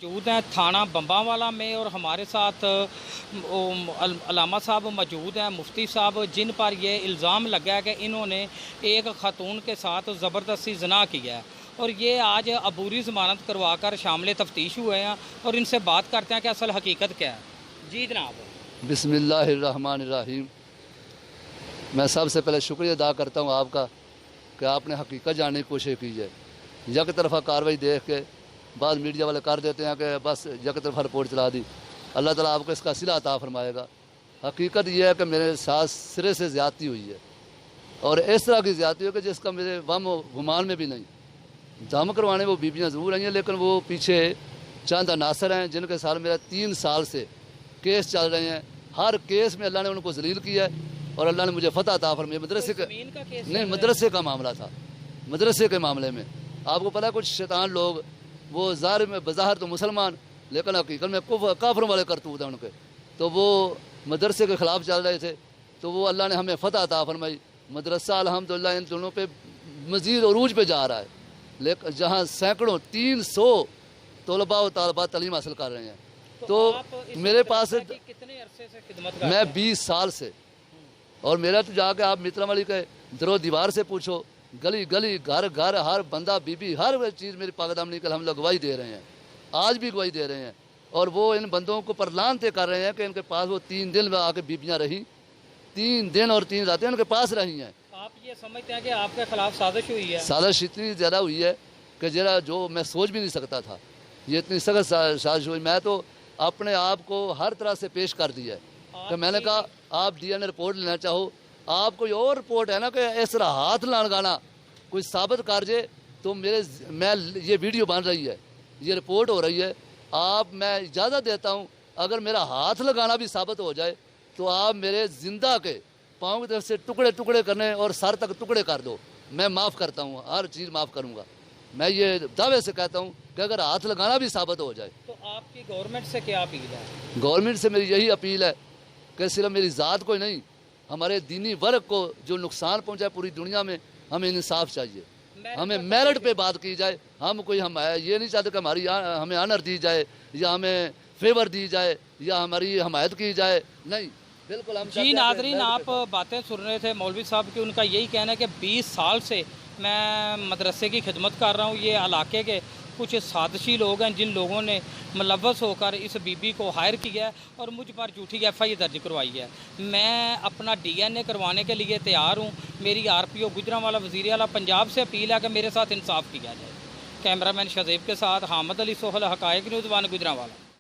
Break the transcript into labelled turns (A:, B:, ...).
A: मौजूद हैं थाना बम्बावाला में और हमारे साथ अलामा साहब मौजूद हैं, मुफ्ती साहब, जिन पर ये इल्ज़ाम लगा है कि इन्होंने एक खातून के साथ ज़बरदस्ती ज़िना किया है और ये आज अबूरी ज़मानत करवा कर शामिल तफ्तीश हुए हैं और इनसे बात करते हैं कि असल हकीकत क्या है। जी जनाब।
B: बिस्मिल्लाहिर्रहमानिर्रहीम। मैं सबसे पहले शुक्रिया अदा करता हूँ आपका कि आपने हकीकत जानने की कोशिश की है। यक तरफा कार्रवाई देख के बाद मीडिया वाले कर देते हैं कि बस यक तरफा रिपोर्ट चला दी। अल्लाह ताला आपको इसका सिला अता फरमाएगा। हकीकत यह है कि मेरे साथ सिरे से ज़्यादती हुई है और इस तरह की ज़्यादती है कि जिसका मेरे वम गुमान में भी नहीं। दम करवाने वो बीबियाँ ज़रूर आई हैं, लेकिन वो पीछे चंद अनासर हैं जिनके साथ मेरा 3 साल से केस चल रहे हैं। हर केस में अल्लाह ने उनको जलील किया है और अल्लाह ने मुझे फतह अता फरमाई। मदरसे का नहीं, मदरसे का मामला था। मदरसे के मामले में आपको पता है कुछ शैतान लोग, वो ज़ाहिर में बज़ाहिर तो मुसलमान लेकिन हकीकत में काफिरों वाले करतूत हैं उनके, तो वो मदरसे के ख़िलाफ़ चल रहे थे। तो वो अल्लाह ने हमें फतह अता फरमाई। मदरसा अल्हम्दुलिल्लाह इन दोनों पे मज़ीद अरूज पे जा रहा है, लेकिन जहाँ सैकड़ों 300 तलबा व तालिबात तालीम हासिल कर रहे हैं। तो मेरे पास
A: कितने अरसे से खिदमत कर
B: मैं 20 साल से, और मेरा तो जाके आप मित्रावली के दरो दीवार से पूछो, गली गली घर घर हर बंदा बीबी हर चीज़ मेरी पाकदामनी कल हम लोग गवाही दे रहे हैं, आज भी गवाही दे रहे हैं। और वो इन बंदों को परलान तय कर रहे हैं कि इनके पास वो 3 दिन में आके बीबियाँ रही, 3 दिन और 3 रातें इनके पास रही हैं।
A: आप ये समझते हैं कि आपके खिलाफ साजिश हुई है?
B: साजिश इतनी ज़्यादा हुई है कि जरा जो मैं सोच भी नहीं सकता था, ये इतनी सख्त साजिश हुई। मैं तो अपने आप को हर तरह से पेश कर दिया है कि मैंने कहा आप DNA रिपोर्ट लेना चाहो, आप कोई और रिपोर्ट है ना कि इस तरह हाथ लगाना कोई साबित कर जे, तो मैं ये वीडियो बन रही है, ये रिपोर्ट हो रही है, आप मैं इजाज़त देता हूँ अगर मेरा हाथ लगाना भी साबित हो जाए तो आप मेरे जिंदा के पाँव की तरफ से टुकड़े टुकड़े करने और सर तक टुकड़े कर दो, मैं माफ़ करता हूँ, हर चीज़ माफ़ करूँगा। मैं ये दावे से कहता हूँ कि अगर हाथ लगाना भी साबित हो जाए।
A: तो आपकी गवर्नमेंट से क्या अपील है?
B: गवर्नमेंट से मेरी यही अपील है कि सिर्फ मेरी ज़ात को ही नहीं, हमारे दीनी वर्ग को जो नुकसान पहुँचा है पूरी दुनिया में, हमें इंसाफ चाहिए। हमें मेरिट पे बात की जाए। हम ये नहीं चाहते कि हमें ऑनर दी जाए या हमें फेवर दी जाए या हमारी हमायत की जाए, नहीं, बिल्कुल हम
A: जी नाज़रीन, आप बातें सुन रहे थे मौलवी साहब की। उनका यही कहना है कि 20 साल से मैं मदरसे की खिदमत कर रहा हूँ। ये इलाके के कुछ साजिशी लोग हैं जिन लोगों ने मुलव्वस होकर इस बीबी को हायर किया है और मुझ पर झूठी FI दर्ज करवाई है। मैं अपना DNA करवाने के लिए तैयार हूँ। मेरी RPO गुजरांवाला वज़ीर आला पंजाब से अपील है कि मेरे साथ इंसाफ किया जाए। कैमरामैन शज़ेब के साथ हामिद अली सोहल, हक़ाइक़ न्यूज़ 1 गुजरांवाला।